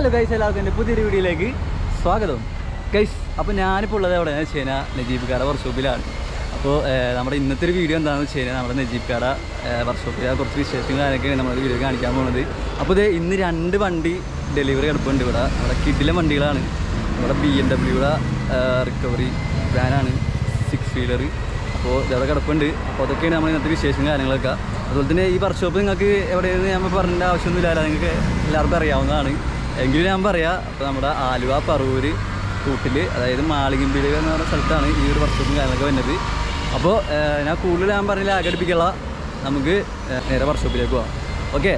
Hello guys, എല്ലാവർക്കും എൻ്റെ പുതിയൊരു വീഡിയോയിലേക്ക് സ്വാഗതം ഗൈസ്. അപ്പോൾ ഞാനിപ്പോൾ ഉള്ളത് എവിടെയാണെന്ന് വെച്ച് കഴിഞ്ഞാൽ നജീബ് കാട വർക്ക്ഷോപ്പിലാണ്. അപ്പോൾ നമ്മുടെ ഇന്നത്തെ ഒരു വീഡിയോ എന്താണെന്ന് വെച്ച് കഴിഞ്ഞാൽ നമ്മുടെ നജീബ് കാട വർക്ക്ഷോപ്പിലെ കുറച്ച് വിശേഷങ്ങളും കാര്യമൊക്കെയാണ് നമ്മുടെ വീഡിയോ കാണിക്കാൻ പോകുന്നത്. അപ്പോൾ ഇത് ഇന്ന് 2 വണ്ടി ഡെലിവറി കിടപ്പുണ്ട് ഇവിടെ. നമ്മുടെ കിഡിലെ വണ്ടികളാണ്. നമ്മുടെ BMW റിക്കവറി വാനാണ് 6 വീലർ. അപ്പോൾ ഇതവിടെ കിടപ്പുണ്ട്. അപ്പോൾ അതൊക്കെയാണ് നമ്മൾ ഇന്നത്തെ വിശേഷം കാര്യങ്ങളൊക്കെ. അതുപോലെ തന്നെ ഈ വർക്ക്ഷോപ്പ് നിങ്ങൾക്ക് എവിടെയെന്ന് ഞാൻ പറഞ്ഞേണ്ട ആവശ്യമൊന്നുമില്ല, നിങ്ങൾക്ക് എല്ലാവർക്കും അറിയാവുന്നതാണ്. എങ്കിലും ഞാൻ പറയാം. അപ്പോൾ നമ്മുടെ ആലുവ പറവൂര് കൂട്ടിൽ, അതായത് മാളികമ്പിളി എന്ന് പറഞ്ഞ സ്ഥലത്താണ് ഈ ഒരു വർക്ക്ഷോപ്പും കാര്യങ്ങളൊക്കെ വരുന്നത്. അപ്പോൾ ഞാൻ കൂടുതൽ ഞാൻ പറഞ്ഞില്ല, ആഘടിപ്പിക്കുള്ള നമുക്ക് നേരെ വർക്ക്ഷോപ്പിലേക്ക് പോവാം. ഓക്കെ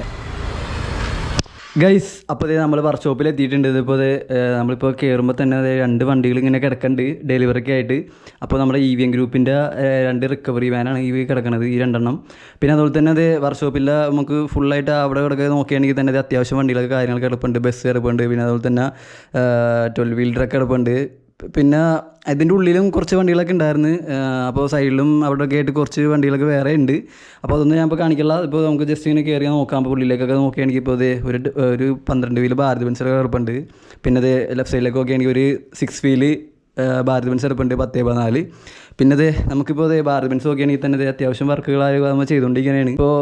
ഗൈസ്, അപ്പോൾ ഇത് നമ്മൾ വർക്ക്ഷോപ്പിൽ എത്തിയിട്ടുണ്ട്. ഇതിപ്പോൾ നമ്മളിപ്പോൾ കയറുമ്പോൾ തന്നെ 2 വണ്ടികൾ ഇങ്ങനെ കിടക്കുന്നുണ്ട് ഡെലിവറിക്ക് ആയിട്ട്. അപ്പോൾ നമ്മുടെ EVM ഗ്രൂപ്പിൻ്റെ 2 റിക്കവറി വാനാണ് ഈ കിടക്കുന്നത്, ഈ 2 എണ്ണം. പിന്നെ അതുപോലെ തന്നെ അത് വർക്ക്ഷോപ്പിൽ നമുക്ക് ഫുള്ളായിട്ട് അവിടെ കിടക്കുക നോക്കുകയാണെങ്കിൽ തന്നെ അത്യാവശ്യം വണ്ടികളൊക്കെ കാര്യങ്ങളൊക്കെ കിടപ്പുണ്ട്. ബസ് കിടപ്പുണ്ട്, പിന്നെ അതുപോലെ തന്നെ 12 വീലറൊക്കെ കിടപ്പുണ്ട്. പിന്നെ അതിൻ്റെ ഉള്ളിലും കുറച്ച് വണ്ടികളൊക്കെ ഉണ്ടായിരുന്നു. അപ്പോൾ സൈഡിലും അവിടെയൊക്കെ ആയിട്ട് കുറച്ച് വണ്ടികളൊക്കെ വേറെ ഉണ്ട്. അപ്പോൾ അതൊന്നും ഞാൻ ഇപ്പോൾ കാണിക്കില്ല. ഇപ്പോൾ നമുക്ക് ജസ്റ്റ് ഇങ്ങനെ കയറി നോക്കാം. അപ്പോൾ ഉള്ളിലേക്കൊക്കെ നോക്കുകയാണെങ്കിൽ ഇപ്പോൾ ഒരു 12 വീല് ഭാരത് ബെൻസിലൊക്കെ കിടപ്പുണ്ട്. പിന്നെ അത് ലെഫ്റ്റ് സൈഡിലേക്ക് നോക്കുകയാണെങ്കിൽ ഒരു 6 വീല് ഭാരത് ബെൻസ് കിടപ്പുണ്ട് 10-14. പിന്നെ നമുക്കിപ്പോൾ ഭാരത് ബെൻസ് നോക്കുകയാണെങ്കിൽ തന്നെ അത്യാവശ്യം വർക്കുകളായി നമ്മൾ ചെയ്തുകൊണ്ടിരിക്കുകയാണ്. ഇപ്പോൾ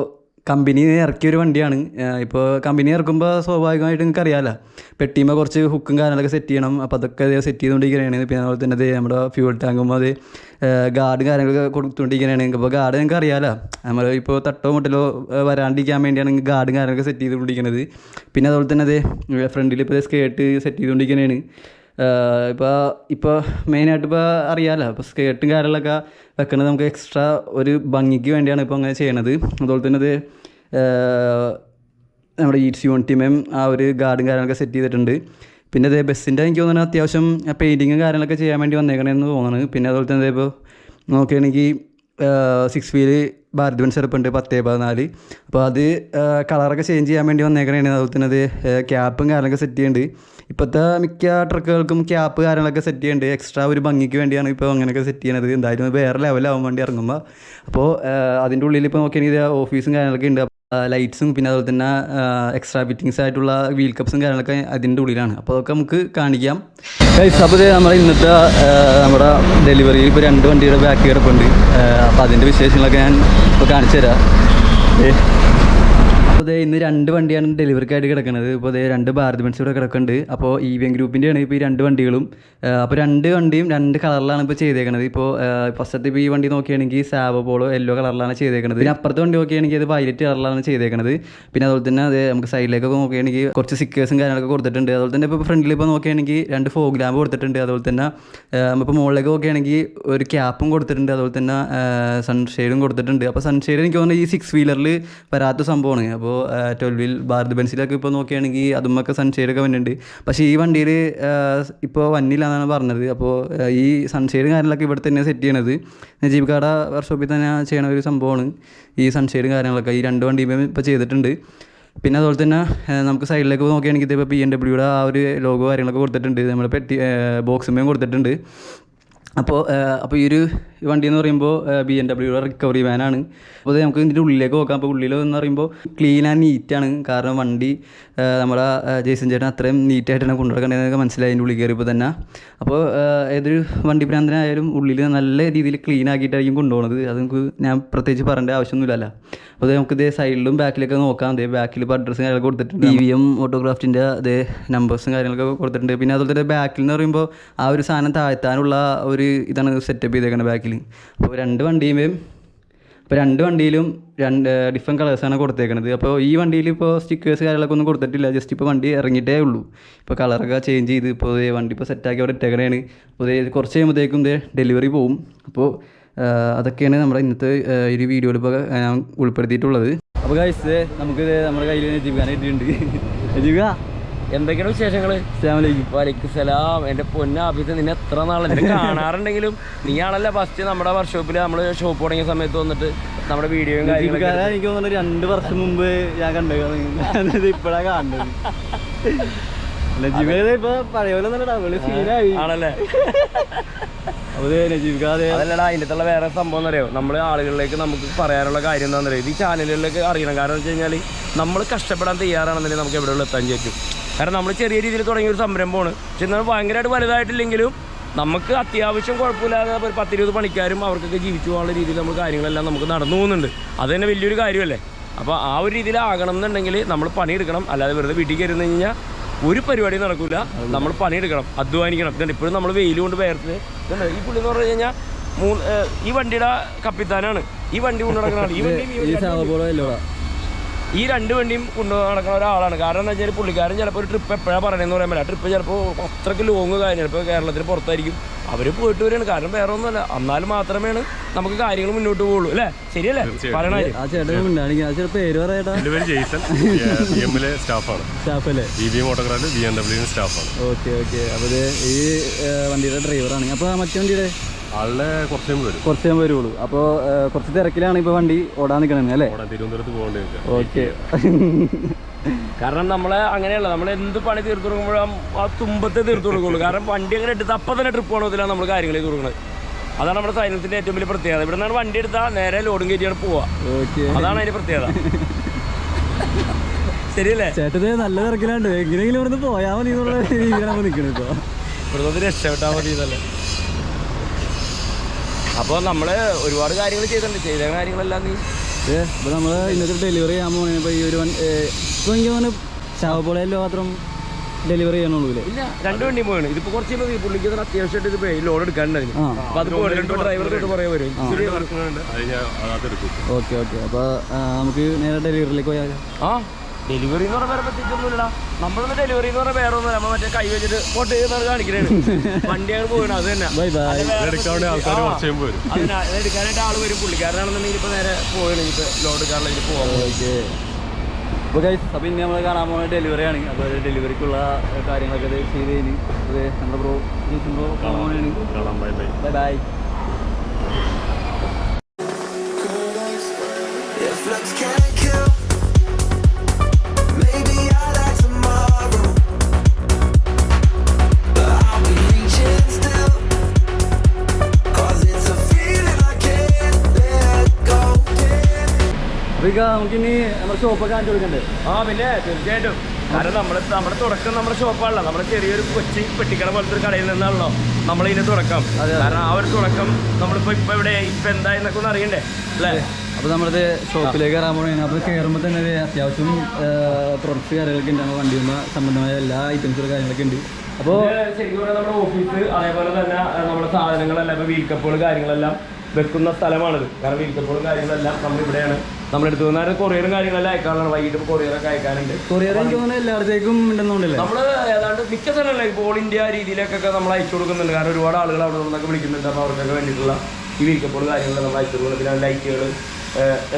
കമ്പനി ഇറക്കിയൊരു വണ്ടിയാണ്. ഇപ്പോൾ കമ്പനി ഇറക്കുമ്പോൾ സ്വാഭാവികമായിട്ട് നിങ്ങൾക്ക് അറിയാമല്ലോ, പെട്ടിയുമ്പോൾ കുറച്ച് ഹുക്കും കാര്യങ്ങളൊക്കെ സെറ്റ് ചെയ്യണം. അപ്പോൾ അതൊക്കെ സെറ്റ് ചെയ്തുകൊണ്ടിരിക്കുകയാണ്. പിന്നെ അതുപോലെ തന്നെ നമ്മുടെ ഫ്യൂൾ ടാങ്കുമ്പോൾ ഗാർഡ് കാര്യങ്ങളൊക്കെ കൊടുത്തുകൊണ്ടിരിക്കുകയാണ്. അപ്പോൾ ഗാർഡ് നിങ്ങൾക്ക് അറിയാമല്ലോ, നമ്മൾ ഇപ്പോൾ തട്ടോ മുട്ടലോ വരാണ്ടിരിക്കാൻ വേണ്ടിയാണ് ഗാർഡും കാര്യങ്ങളൊക്കെ സെറ്റ് ചെയ്തുകൊണ്ടിരിക്കുന്നത്. പിന്നെ അതുപോലെ തന്നെ ഫ്രണ്ടിൽ ഇപ്പോൾ സ്കേർട്ട് സെറ്റ് ചെയ്തുകൊണ്ടിരിക്കുകയാണ്. ഇപ്പോൾ മെയിനായിട്ട് ഇപ്പോൾ അറിയാമല്ലോ, ഇപ്പോൾ സ്കേർട്ടും കാര്യങ്ങളൊക്കെ വെക്കുന്നത് നമുക്ക് എക്സ്ട്രാ ഒരു ഭംഗിക്ക് വേണ്ടിയാണ് ഇപ്പോൾ അങ്ങനെ ചെയ്യണത്. അതുപോലെ തന്നെ നമ്മുടെ EC1 ആ ഒരു ഗാർഡും കാര്യങ്ങളൊക്കെ സെറ്റ് ചെയ്തിട്ടുണ്ട്. പിന്നെ ബസ്സിൻ്റെ എനിക്ക് തോന്നുന്നത് അത്യാവശ്യം പെയിൻറ്റിങ്ങും കാര്യങ്ങളൊക്കെ ചെയ്യാൻ വേണ്ടി വന്നേക്കണമെന്ന് തോന്നുന്നത്. പിന്നെ അതുപോലെ തന്നെ ഇപ്പോൾ നോക്കുകയാണെങ്കിൽ 6 വീല് ഭാരത് ബെൻസ് എടുപ്പുണ്ട് 10-14. അപ്പോൾ അത് കളറൊക്കെ ചേഞ്ച് ചെയ്യാൻ വേണ്ടി വന്നേക്കണേ. അതുപോലെ തന്നെ ക്യാപ്പും കാര്യങ്ങളൊക്കെ സെറ്റ് ചെയ്യുന്നുണ്ട്. ഇപ്പോഴത്തെ മിക്ക ട്രക്കുകൾക്കും ക്യാപ്പ് കാര്യങ്ങളൊക്കെ സെറ്റ് ചെയ്യുന്നുണ്ട്. എക്സ്ട്രാ ഒരു ഭംഗിക്ക് വേണ്ടിയാണ് ഇപ്പോൾ അങ്ങനെയൊക്കെ സെറ്റ് ചെയ്യണത്. എന്തായാലും വേറെ ലെവലാവാൻ വേണ്ടി ഇറങ്ങുമ്പോൾ. അപ്പോൾ അതിൻ്റെ ഉള്ളിൽ ഇപ്പോൾ നോക്കിയാണെങ്കിൽ ഓഫീസും കാര്യങ്ങളൊക്കെ ഉണ്ട്. ലൈറ്റ്സും പിന്നെ അതുപോലെ തന്നെ എക്സ്ട്രാ ഫിറ്റിങ്സ് ആയിട്ടുള്ള വീൽ കപ്സും കാര്യങ്ങളൊക്കെ അതിൻ്റെ ഉള്ളിലാണ്. അപ്പോൾ അതൊക്കെ നമുക്ക് കാണിക്കാം. അപ്പോൾ നമ്മുടെ ഇന്നത്തെ നമ്മുടെ ഡെലിവറിയിൽ ഇപ്പോൾ 2 വണ്ടിയുടെ ബാക്ക് കിടപ്പുണ്ട്. അപ്പോൾ അതിൻ്റെ വിശേഷങ്ങളൊക്കെ ഞാൻ ഇപ്പോൾ കാണിച്ചു തരാം. അപ്പോൾ ഇന്ന് 2 വണ്ടിയാണ് ഡെലിവറിക്കായിട്ട് കിടക്കുന്നത്. ഇപ്പോൾ 2 ഭാരത് ബെൻസ് ഇവിടെ കിടക്കുന്നുണ്ട്. അപ്പോൾ EVM ഗ്രൂപ്പിൻ്റെയാണ് ഇപ്പോൾ ഈ 2 വണ്ടികളും. അപ്പോൾ 2 വണ്ടിയും 2 കളറിലാണ് ഇപ്പോൾ ചെയ്തേക്കുന്നത്. ഇപ്പോൾ ഫസ്റ്റത്തെ ഇപ്പോൾ ഈ വണ്ടി നോക്കുകയാണെങ്കിൽ സാവോ പോളോ യെല്ലോ കളറിലാണ് ചെയ്തേക്കുന്നത്. പിന്നെ അപ്പുറത്തെ വണ്ടി നോക്കുകയാണെങ്കിൽ അത് വയലറ്റ് കളറിലാണ് ചെയ്തേക്കുന്നത്. പിന്നെ അതുപോലെ തന്നെ നമുക്ക് സൈഡിലേക്കൊക്കെ നോക്കുകയാണെങ്കിൽ കുറച്ച് സ്റ്റിക്കേഴ്സും കാര്യങ്ങളൊക്കെ കൊടുത്തിട്ടുണ്ട്. അതുപോലെ തന്നെ ഇപ്പോൾ ഫ്രണ്ടിൽ ഇപ്പോൾ നോക്കുകയാണെങ്കിൽ 2 ഫോഗ് ലാമ്പ് കൊടുത്തിട്ടുണ്ട്. അതുപോലെ തന്നെ ഇപ്പോൾ മുകളിലേക്ക് നോക്കുകയാണെങ്കിൽ ഒരു ക്യാപ്പും കൊടുത്തിട്ടുണ്ട്. അതുപോലെ തന്നെ സൺഷെയ്ഡും കൊടുത്തിട്ടുണ്ട്. അപ്പോൾ സൺഷെയ്ഡ് എനിക്ക് തോന്നുന്നത് ഈ 6 വീലറിൽ വരാത്ത സംഭവമാണ്. അപ്പോൾ 12 വീൽ ഭാരത് ബെൻസിലൊക്കെ ഇപ്പോൾ നോക്കുകയാണെങ്കിൽ അതുമൊക്കെ സൺഷെയ്ഡൊക്കെ വന്നിട്ടുണ്ട്. പക്ഷേ ഈ വണ്ടിയിൽ ഇപ്പോൾ വന്നില്ല എന്നാണ് പറഞ്ഞത്. അപ്പോൾ ഈ സൺഷെയ്ഡ് കാര്യങ്ങളൊക്കെ ഇവിടെ തന്നെ സെറ്റ് ചെയ്യണത് നജീബ് കാട വർക്ക്ഷോപ്പിൽ തന്നെ ചെയ്യണ ഒരു സംഭവമാണ്. ഈ സൺഷെയ്ഡ് കാര്യങ്ങളൊക്കെ ഈ 2 വണ്ടിയും ഇപ്പോൾ ചെയ്തിട്ടുണ്ട്. പിന്നെ അതുപോലെ തന്നെ നമുക്ക് സൈഡിലേക്ക് നോക്കുകയാണെങ്കിൽ ഇതിപ്പോൾ BMW ആ ഒരു ലോഗോ കാര്യങ്ങളൊക്കെ കൊടുത്തിട്ടുണ്ട്. നമ്മൾ പെട്ടി ബോക്സുമേയും കൊടുത്തിട്ടുണ്ട്. അപ്പോൾ ഈ ഒരു വണ്ടി എന്ന് പറയുമ്പോൾ BMW റിക്കവറി വാനാണ്. അപ്പോൾ നമുക്ക് ഇതിൻ്റെ ഉള്ളിലേക്ക് നോക്കാം. അപ്പോൾ ഉള്ളിലെന്ന് പറയുമ്പോൾ ക്ലീൻ ആൻഡ് നീറ്റാണ്. കാരണം വണ്ടി നമ്മുടെ ജേസൺ ചേട്ടൻ അത്രയും നീറ്റായിട്ടാണ് കൊണ്ടുനടക്കേണ്ടതെന്നൊക്കെ മനസ്സിലായി അതിൻ്റെ ഉള്ളിൽ കയറിയപ്പോൾ തന്നെ. അപ്പോൾ ഏതൊരു വണ്ടി ഭ്രാന്തനായാലും ഉള്ളിൽ നല്ല രീതിയിൽ ക്ലീൻ ആക്കിയിട്ടായിരിക്കും കൊണ്ടുപോകുന്നത്. അത് നമുക്ക് ഞാൻ പ്രത്യേകിച്ച് പറയേണ്ട ആവശ്യമൊന്നുമില്ലല്ലോ. അപ്പോൾ നമുക്ക് സൈഡിലും ബാക്കിലൊക്കെ നോക്കാം. ബാക്കിൽ ഇപ്പോൾ അഡ്രസ്സും കാര്യങ്ങളൊക്കെ കൊടുത്തിട്ടുണ്ട്. EVM ഓട്ടോഗ്രാഫ്റ്റിൻ്റെ നമ്പേഴ്സും കാര്യങ്ങളൊക്കെ കൊടുത്തിട്ടുണ്ട്. പിന്നെ അതുപോലെ തന്നെ ബാക്കിൽ എന്ന് പറയുമ്പോൾ ആ ഒരു സാധനം താഴ്ത്താനുള്ള ഒരു ഇതാണ് സെറ്റപ്പ് ചെയ്തേക്കുന്നത് ബാക്കിൽ. അപ്പോൾ 2 വണ്ടിയിലും 2 ഡിഫറെൻറ്റ് കളേഴ്സാണ് കൊടുത്തേക്കുന്നത്. അപ്പോൾ ഈ വണ്ടിയിൽ ഇപ്പോൾ സ്റ്റിക്കേഴ്സ് കാര്യങ്ങളൊക്കെ ഒന്നും കൊടുത്തിട്ടില്ല. ജസ്റ്റ് ഇപ്പോൾ വണ്ടി ഇറങ്ങിയിട്ടേ ഉള്ളൂ. ഇപ്പോൾ കളറൊക്കെ ചേഞ്ച് ചെയ്ത് ഇപ്പോൾ വണ്ടി ഇപ്പോൾ സെറ്റാക്കി അവിടെ ഇട്ടേക്കണേണ്. അപ്പോൾ കുറച്ച് കഴിയുമ്പോഴത്തേക്കും ഡെലിവറി പോവും. അപ്പോൾ അതൊക്കെയാണ് നമ്മുടെ ഇന്നത്തെ ഒരു വീഡിയോയിൽ ഇപ്പോൾ ഞാൻ ഉൾപ്പെടുത്തിയിട്ടുള്ളത്. അപ്പോൾ ഗൈസ്, നമുക്ക് നമ്മുടെ കയ്യിൽ നജീബ് ഖാൻ ഇട്ടിട്ടുണ്ട്. നജീബ് ഖാൻ, എന്തൊക്കെയാണ് വിശേഷങ്ങൾ? വലൈക്കും സലാം. എൻ്റെ പൊന്നാഫീസ്, നിന്നെ എത്ര നാളെ നിന്നെ കാണാറുണ്ടെങ്കിലും നീയാണല്ലോ ഫസ്റ്റ് നമ്മുടെ വർക്ക്ഷോപ്പിൽ നമ്മൾ ഷോപ്പ് തുടങ്ങിയ സമയത്ത് വന്നിട്ട് നമ്മുടെ വീഡിയോയും കാര്യങ്ങളൊക്കെ. എനിക്ക് തോന്നുന്നു 2 വർഷം മുമ്പ് ഞാൻ കണ്ടത് ഇപ്പോഴാണ് കാണുന്നത്. നജീബ് ഇപ്പോൾ പഴയ പോലെ ആണല്ലേ? അതല്ലടാ, അതിൻ്റെ വേറെ സംഭവം എന്നറിയോ, നമ്മൾ ആളുകളിലേക്ക് നമുക്ക് പറയാനുള്ള കാര്യം എന്താണെന്ന് അറിയാം. ഈ ചാനലുകളിലേക്ക് അറിയണം. കാരണം എന്ന് വെച്ച് കഴിഞ്ഞാൽ നമ്മൾ കഷ്ടപ്പെടാൻ തയ്യാറാണെന്നുണ്ടെങ്കിൽ നമുക്ക് എവിടെയുള്ള എത്താൻ പറ്റും. കാരണം നമ്മൾ ചെറിയ രീതിയിൽ തുടങ്ങിയ ഒരു സംരംഭമാണ്. പക്ഷെ എന്നാൽ ഭയങ്കരമായിട്ട് വലുതായിട്ടില്ലെങ്കിലും നമുക്ക് അത്യാവശ്യം കുഴപ്പമില്ലാതെ ഒരു 10-20 പണിക്കാരും അവർക്കൊക്കെ ജീവിച്ചു പോകാനുള്ള രീതിയിൽ നമ്മൾ കാര്യങ്ങളെല്ലാം നമുക്ക് നടന്നു പോകുന്നുണ്ട്. അത് തന്നെ വലിയൊരു കാര്യമല്ലേ. അപ്പോൾ ആ ഒരു രീതിയിലാകണം എന്നുണ്ടെങ്കിൽ നമ്മൾ പണിയെടുക്കണം. അല്ലാതെ വെറുതെ വീട്ടിൽ കയറുന്നു കഴിഞ്ഞാൽ ഒരു പരിപാടി നടക്കില്ല. നമ്മൾ പണിയെടുക്കണം, അധ്വാനിക്കണം. ഇതുണ്ട് ഇപ്പോഴും നമ്മൾ വെയിൽ കൊണ്ട് വേർത്ത് ഇതുണ്ട്. ഈ പുള്ളി എന്ന് പറഞ്ഞു കഴിഞ്ഞാൽ ഈ വണ്ടിയുടെ കപ്പിത്താനാണ്. ഈ വണ്ടി കൊണ്ടു നടക്കുന്ന ഈ 2 വണ്ടിയും കൊണ്ടു നടക്കുന്ന ഒരാളാണ്. കാരണം എന്താ വെച്ചാൽ പുള്ളിക്കാരൻ ചിലപ്പോൾ ഒരു ട്രിപ്പ് എപ്പോഴാണ് പറയണമെന്ന് പറയാൻ പറ്റില്ല. ട്രിപ്പ് ചിലപ്പോൾ അത്രയ്ക്ക് ലോങ് കാര്യം, ചിലപ്പോൾ കേരളത്തിന് പുറത്തായിരിക്കും അവർ പോയിട്ട് വരികയാണ്. കാരണം വേറെ ഒന്നുമല്ല, എന്നാൽ മാത്രമേ നമുക്ക് കാര്യങ്ങൾ മുന്നോട്ട് പോകുള്ളൂ അല്ലേ? ശരിയല്ലേ പറയണേ? ഈ വണ്ടിയുടെ ഡ്രൈവറാണ്. അപ്പോൾ മറ്റേ വണ്ടിയുടെ ആളുടെ കുറച്ച് വരുള്ളൂ. അപ്പോൾ കുറച്ച് തിരക്കിലാണ് ഇപ്പോൾ വണ്ടി ഓടാൻ നിൽക്കണത് അല്ലേ? തിരുവനന്തപുരത്ത് പോകേണ്ടി. ഓക്കെ. കാരണം നമ്മളെ അങ്ങനെയല്ല, നമ്മൾ എന്ത് പണി തീർത്തു കൊടുക്കുമ്പോഴും ആ തുമ്പത്തെ തീർത്തു കൊടുക്കുള്ളൂ. കാരണം വണ്ടി അങ്ങനെ എടുത്ത് അപ്പം തന്നെ ട്രിപ്പ് പോകണത്തിലാണ് നമ്മൾ കാര്യങ്ങൾ ചെയ്ത് കൊടുക്കുന്നത്. അതാണ് നമ്മുടെ സൈനസിന്റെ ഏറ്റവും വലിയ പ്രത്യേകത. ഇവിടെ നിന്നാണ് വണ്ടി എടുത്താൽ നേരെ ലോഡും കയറ്റിയാണ് പോവാ. അതാണ് അതിന്റെ പ്രത്യേകത. ശരിയല്ലേ? ചേട്ടത് നല്ല തിരക്കിലാണ്ട്, എങ്ങനെയെങ്കിലും ഇവിടുന്ന് പോയാൽ മതി എന്നുള്ള രീതിയിലാണ് നിൽക്കുന്നത്. ഇപ്പോൾ ഇവിടുന്ന് രക്ഷപ്പെട്ടാൽ മതി എന്നല്ലേ. അപ്പോൾ നമ്മൾ ഒരുപാട് കാര്യങ്ങൾ ചെയ്ത കാര്യങ്ങളെല്ലാം നീ ഇപ്പോൾ നമ്മൾ ഇന്നത്തെ ഡെലിവറി ചെയ്യാൻ പോകുന്നത്. ഇപ്പോൾ ഈ ഒരു ഇപ്പോൾ എനിക്ക് തോന്നുന്നു ശവപ്പോളയല്ലോ മാത്രം ഡെലിവറി ചെയ്യണുള്ളൂ അല്ലേ? ഇല്ല, 2 വണ്ടിയും പോയാണ്. ഇതിപ്പോൾ കുറച്ച് മതി പുള്ളിക്ക് അത്യാവശ്യമായിട്ട് ഇത് ലോഡ് എടുക്കാനുണ്ടായിരുന്നു. അപ്പോൾ അത് ഡ്രൈവർ തൊട്ട് കുറേ വരും. ഓക്കെ. അപ്പോൾ നമുക്ക് നേരെ ഡെലിവറിയിലേക്ക് പോയാൽ ഡെലിവറി എന്ന് പറഞ്ഞാൽ പറ്റിച്ചൊന്നുമില്ല. നമ്മളൊന്ന് ഡെലിവറി എന്ന് പറഞ്ഞാൽ വേറെ ഒന്നും നമ്മൾ മറ്റേ കൈ വെച്ചിട്ട് പോട്ട് ചെയ്യുന്നത് കാണിക്കണേ. വണ്ടിയാണ് പോകണം. അത് തന്നെ എടുക്കാനായിട്ട് ആൾ വരും. പുള്ളിക്കാരനാണെന്നുണ്ടെങ്കിൽ ഇപ്പോൾ നേരെ പോകണം. ഇപ്പോൾ ലോഡ് എടുക്കാനുള്ള ഇതിൽ പോകാം. ഓക്കെ. അപ്പോൾ ഗൈസ്, അപ്പോൾ ഇനി നമ്മൾ കാണാൻ പോകുന്ന ഡെലിവറിയാണ്. അപ്പോൾ ഡെലിവറിക്കുള്ള കാര്യങ്ങളൊക്കെ ചെയ്ത് കഴിഞ്ഞ് അത് നമ്മുടെ ബ്രോ കാണാൻ പോകുന്നതാണ്. Bye bye. നമുക്കിനി നമ്മുടെ ഷോപ്പൊക്കെ കാണിച്ചു കൊടുക്കണ്ടേ? പിന്നെ തീർച്ചയായിട്ടും. കാരണം നമ്മുടെ തുടക്കം നമ്മുടെ ഷോപ്പാണല്ലോ. നമ്മുടെ ചെറിയൊരു കൊച്ചി പെട്ടിക്കട പോലത്തെ ഒരു കടയിൽ നിന്നാണല്ലോ നമ്മളിതിന് തുടക്കം. കാരണം ആ ഒരു തുടക്കം നമ്മളിപ്പോൾ ഇവിടെ ഇപ്പം എന്തായെന്നൊക്കെ ഒന്ന് അറിയണ്ടേ അല്ലേ? അപ്പോൾ നമ്മളത് ഷോപ്പിലേക്ക് കയറാൻ പോകുന്നത്. അപ്പോൾ കയറുമ്പോൾ തന്നെ അത്യാവശ്യം പ്രൊഡക്റ്റ് കാര്യങ്ങളൊക്കെ ഉണ്ട്. നമ്മുടെ വണ്ടിയുമ്പോൾ സംബന്ധമായ എല്ലാ ഐറ്റംസുകളും കാര്യങ്ങളൊക്കെ ഉണ്ട്. അപ്പോൾ ശരിക്കും പറഞ്ഞാൽ നമ്മുടെ ഓഫീസ് അതേപോലെ തന്നെ നമ്മുടെ സാധനങ്ങളെല്ലാം ഇപ്പോൾ വീൽ കപ്പുകൾ കാര്യങ്ങളെല്ലാം വെക്കുന്ന സ്ഥലമാണിത്. കാരണം വീൽ കപ്പുകളും കാര്യങ്ങളെല്ലാം നമ്മളിവിടെയാണ് നമ്മളെടുത്ത് വന്നാൽ കൊറിയറും കാര്യങ്ങളെല്ലാം അയക്കാനുള്ളതാണ്. വൈകിട്ട് കൊറിയറൊക്കെ അയക്കാനുണ്ട്. കൊറിയർ എനിക്ക് തോന്നുന്നത് എല്ലായിടത്തേക്കും ഉണ്ടെന്നുണ്ടല്ലേ? നമ്മൾ ഏതാണ്ട് മിക്ക സ്ഥലങ്ങളിലും ഇപ്പോൾ ഓൾ ഇന്ത്യ രീതിയിലേക്കൊക്കെ നമ്മൾ അയച്ചു കൊടുക്കുന്നുണ്ട്. കാരണം ഒരുപാട് ആളുകൾ അവിടെ നിന്നൊക്കെ വിളിക്കുന്നുണ്ട്. അപ്പോൾ അവർക്കൊക്കെ വേണ്ടിയിട്ടുള്ള ഈ വീൽ കപ്പുകൾ കാര്യങ്ങൾ നമ്മൾ അയച്ചു കൊടുക്കുന്നത്. പിന്നെ ലൈറ്റുകൾ,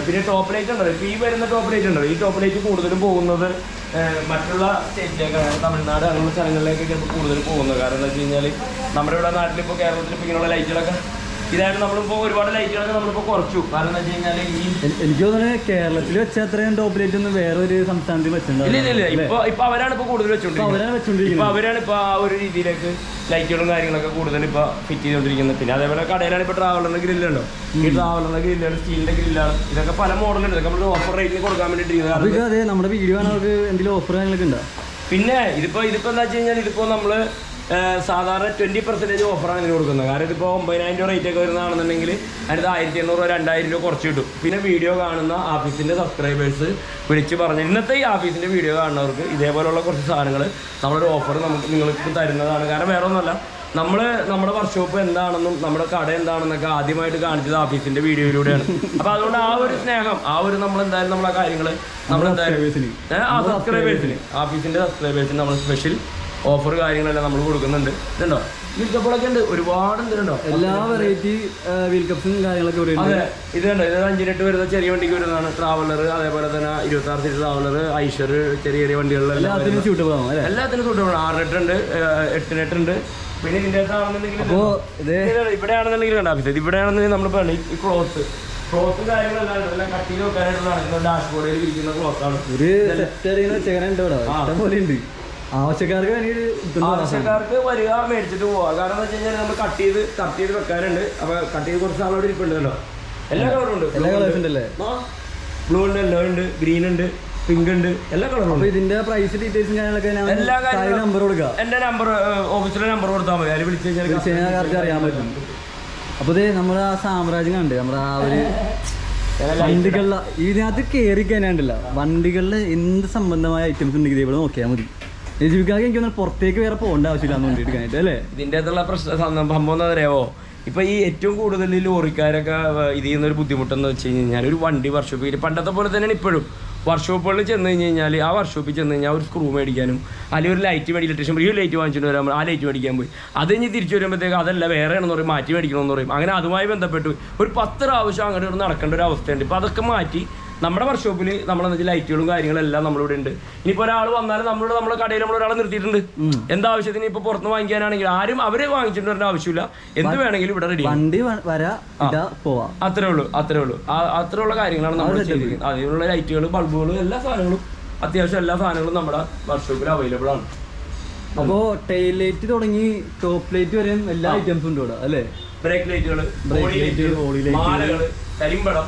പിന്നെ ടോപ്പ് ലൈറ്റ് ഉണ്ടല്ലോ. ഇപ്പോൾ ഈ വരുന്ന ടോപ്പ് ലൈറ്റ് ഉണ്ടല്ലോ, ഈ ടോപ്പ് ലൈറ്റ് കൂടുതലും പോകുന്നത് മറ്റുള്ള സ്റ്റേറ്റിലേക്കാണ്. തമിഴ്നാട് അങ്ങനെയുള്ള സ്ഥലങ്ങളിലേക്കൊക്കെ ഇപ്പോൾ കൂടുതൽ പോകുന്നത്. കാരണം എന്താ വെച്ച് കഴിഞ്ഞാൽ നമ്മുടെ ഇവിടെ നാട്ടിലിപ്പോൾ കേരളത്തിൽ ഇപ്പോൾ ഇങ്ങനെയുള്ള ലൈറ്റുകളൊക്കെ ഇതായിട്ട് നമ്മളിപ്പോൾ ഒരുപാട് ലൈറ്റുകളൊക്കെ നമ്മളിപ്പോൾ കുറച്ചു. കാരണം എന്താ വെച്ച് കഴിഞ്ഞാൽ എനിക്ക് തോന്നുന്നത് കേരളത്തിൽ വെച്ച അത്രയും ടോപ്പ് ലൈറ്റ് ഒന്നും വേറൊരു സംസ്ഥാനത്തിൽ വെച്ചിട്ടുണ്ടാവില്ല. ഇല്ല. ഇപ്പോൾ അവരാണ് ഇപ്പോൾ കൂടുതൽ വെച്ചുകൊണ്ടിരിക്കുന്നത്. ഇപ്പോൾ അവരാണ് ഇപ്പോൾ ആ ഒരു രീതിയിലേക്ക് ലൈറ്റുകളും കാര്യങ്ങളൊക്കെ കൂടുതൽ ഇപ്പോൾ ഫിറ്റ് ചെയ്തുകൊണ്ടിരിക്കുന്നത്. പിന്നെ അതേപോലെ കടയിലാണ് ഇപ്പോൾ ട്രാവലറിൻ്റെ ഗ്രില്ലുണ്ടോ, ഈ ട്രാവലറിൻ്റെ ഗ്രില്ലാണ്, സ്റ്റീലിൻ്റെ ഗ്രില്ലാണ്. ഇതൊക്കെ പല മോഡലുണ്ട്. ഇതൊക്കെ നമ്മൾ ഓഫർ റേറ്റിന് കൊടുക്കാൻ വേണ്ടിയിട്ട്. അതെ, നമ്മുടെ വീഡിയോ അവർക്ക് എന്തെങ്കിലും ഓഫർ കാര്യങ്ങളൊക്കെ ഉണ്ടോ? പിന്നെ ഇതിപ്പോൾ എന്താ വെച്ച് കഴിഞ്ഞാൽ ഇതിപ്പോൾ നമ്മൾ സാധാരണ 20% ഓഫറാണ് ഇതിന് കൊടുക്കുന്നത്. കാരണം ഇതിപ്പോൾ 9,000 രൂപ റേറ്റ് ഒക്കെ വരുന്നതാണെന്നുണ്ടെങ്കിൽ അതിനകത്ത് 1,800 രൂപ 2,000 രൂപ കുറച്ച് കിട്ടും. പിന്നെ വീഡിയോ കാണുന്ന ആഫീസിൻ്റെ സബ്സ്ക്രൈബേഴ്സ് വിളിച്ച് പറഞ്ഞ് ഇന്നത്തെ ഈ ആഫീസിൻ്റെ വീഡിയോ കാണുന്നവർക്ക് ഇതേപോലുള്ള കുറച്ച് സാധനങ്ങൾ നമ്മളൊരു ഓഫർ നിങ്ങൾക്ക് തരുന്നതാണ്. കാരണം വേറെ ഒന്നുമല്ല, നമ്മുടെ വർക്ക്ഷോപ്പ് എന്താണെന്നും നമ്മുടെ കട എന്താണെന്നൊക്കെ ആദ്യമായിട്ട് കാണിച്ചത് ആഫീസിൻ്റെ വീഡിയോയിലൂടെയാണ്. അപ്പോൾ അതുകൊണ്ട് ആ ഒരു സ്നേഹം, ആ ഒരു നമ്മളെന്തായാലും നമ്മളെ കാര്യങ്ങൾ നമ്മളെന്തായാലും സബ്സ്ക്രൈബേഴ്സിന് ആഫീസിൻ്റെ സബ്സ്ക്രൈബേഴ്സിന് നമ്മൾ സ്പെഷ്യൽ ഓഫർ കാര്യങ്ങളെല്ലാം നമ്മൾ കൊടുക്കുന്നുണ്ട്. ഇതുണ്ടോ വീൽ കപ്പുകളൊക്കെ ഉണ്ട്, ഒരുപാട് എന്തുണ്ടോ എല്ലാ വെറൈറ്റി വീൽ കപ്സും കാര്യങ്ങളൊക്കെ. അതെ, ഇതുണ്ടോ, ഇത് 5-8 വരുന്ന ചെറിയ വണ്ടിക്ക് വരുന്നതാണ്. ട്രാവലർ, അതേപോലെ തന്നെ 26 സീറ്റ് ട്രാവലർ, ഐഷർ, ചെറിയ വണ്ടികളിലെല്ലാം എല്ലാത്തിനും സൂട്ടബിൾ ആണ്. 6 ഉണ്ട്, 8 ഉണ്ട്. പിന്നെ ഇതിൻ്റെ ഇവിടെയാണെന്നുണ്ടെങ്കിൽ കണ്ടാൽ ഇവിടെയാണെന്നുണ്ടെങ്കിൽ നമ്മൾ ഈ ക്ലോത്ത് കാര്യങ്ങളെല്ലാം എല്ലാം കട്ടിയിൽ വെക്കാനായിട്ടുള്ള ഡാഷ്ബോർഡിൽ ഇരിക്കുന്ന ക്ലോത്താണ്. ആവശ്യക്കാർക്ക് വരിക, മേടിച്ചിട്ട് പോവാ. കാരണം എന്താ വെച്ച് കഴിഞ്ഞാൽ നമ്മൾ കട്ട് ചെയ്ത് വെക്കാനുണ്ട്. അപ്പോൾ കട്ട് ചെയ്ത് കുറച്ച് നാളോട് ഇരിപ്പുണ്ടല്ലോ. എല്ലാ കളറും ഉണ്ട്. എല്ലാ കളേഴ്സും ഉണ്ടല്ലേ? ബ്ലൂ ഉണ്ട്, യെല്ലോ ഉണ്ട്, ഗ്രീൻ ഉണ്ട്, പിങ്ക് ഉണ്ട്, എല്ലാ കളറും. അപ്പൊ ഇതിന്റെ പ്രൈസ് ഡീറ്റെയിൽസും എല്ലാ കാര്യങ്ങളും നമ്പർ കൊടുക്കുക. എന്റെ നമ്പർ ഓഫീസിലെ നമ്പർ കൊടുത്താൽ മതി, അതിൽ വിളിച്ചു കഴിഞ്ഞാൽ കറക്റ്റ് അറിയാൻ പറ്റും. അപ്പൊ ഇത് നമ്മുടെ ആ സാമ്രാജ്യം കണ്ട് നമ്മുടെ ആ ഒരു വണ്ടികളിലെ ഇതിനകത്ത് കയറി കഴിഞ്ഞാണ്ടല്ല വണ്ടികളിൽ എന്ത് സംബന്ധമായ ഐറ്റംസ് ഉണ്ടെങ്കിൽ ഇവിടെ നോക്കിയാൽ മതി. ജീവിക്കാതെ എനിക്ക് പുറത്തേക്ക് വേറെ പോകേണ്ട ആവശ്യമില്ലാന്ന് വേണ്ടിയിട്ട് അല്ലേ. ഇതിൻ്റെ അകത്തുള്ള സംഭവം എന്താ അറിയാവോ, ഇപ്പൊ ഈ ഏറ്റവും കൂടുതൽ ലോറിക്കാരൊക്കെ ഇത് ചെയ്യുന്ന ഒരു ബുദ്ധിമുട്ടെന്ന് വെച്ച് കഴിഞ്ഞാൽ ഒരു വണ്ടി വർക്ക്ഷോപ്പിൽ പണ്ടത്തെ പോലെ തന്നെയാണ് ഇപ്പോഴും. വർക്ക്ഷോപ്പുകളിൽ ചെന്ന് കഴിഞ്ഞ് കഴിഞ്ഞാൽ ആ വർക്ക്ഷോപ്പിൽ ചെന്ന് കഴിഞ്ഞാൽ ഒരു സ്ക്രൂ മേടിക്കാനും അല്ലെങ്കിൽ ഒരു ലൈറ്റ് മേടി ഇലക്ട്രീഷ്യൻ ഈ ലൈറ്റ് വാങ്ങിച്ചിട്ട് വരാൻ ആ ലൈറ്റ് മേടിക്കാൻ പോയി, അത് കഴിഞ്ഞ് തിരിച്ചു വരുമ്പോഴത്തേക്ക് അതല്ല വേറെയാണെന്ന് പറയും, മാറ്റി മേടിക്കണമെന്ന് പറയും. അങ്ങനെ അതുമായി ബന്ധപ്പെട്ട് ഒരു 10 പ്രാവശ്യം അങ്ങോട്ട് നടക്കേണ്ട ഒരു അവസ്ഥയുണ്ട്. ഇപ്പം അതൊക്കെ മാറ്റി നമ്മുടെ വർക്ക്ഷോപ്പിൽ നമ്മളെന്ന് വെച്ചാൽ ലൈറ്റുകളും കാര്യങ്ങളെല്ലാം നമ്മളിവിടെ ഉണ്ട്. ഇനിയിപ്പോൾ ഒരാൾ വന്നാലും നമ്മുടെ കടയിൽ നമ്മൾ ഒരാളെ നിർത്തിയിട്ടുണ്ട്. എന്താവശ്യത്തിന് ഇപ്പോൾ പുറത്ത് വാങ്ങിക്കാനാണെങ്കിൽ ആരും അവരെ വാങ്ങിച്ചിട്ട് വരേണ്ട ആവശ്യമില്ല, എന്ത് വേണമെങ്കിലും ഇവിടെ റെഡി. വണ്ടി അത്രേ ഉള്ളൂ. അത്രയുള്ള കാര്യങ്ങളാണ് നമ്മൾ ചെയ്തിരിക്കുന്നത്. അതിനുള്ള ലൈറ്റുകൾ, ബൾബുകൾ, എല്ലാ സാധനങ്ങളും അത്യാവശ്യം എല്ലാ സാധനങ്ങളും നമ്മുടെ വർക്ക്ഷോപ്പിൽ അവൈലബിൾ ആണ്. അപ്പോ ടെയിൽ ലൈറ്റ് തുടങ്ങി ടോപ്പ് ലൈറ്റ് വരെ എല്ലാ ഐറ്റംസും ഉണ്ട് ഇവിടെ അല്ലേ. ബ്രേക്ക് ലൈറ്റുകൾ, മാലകള്, കരിമ്പടം,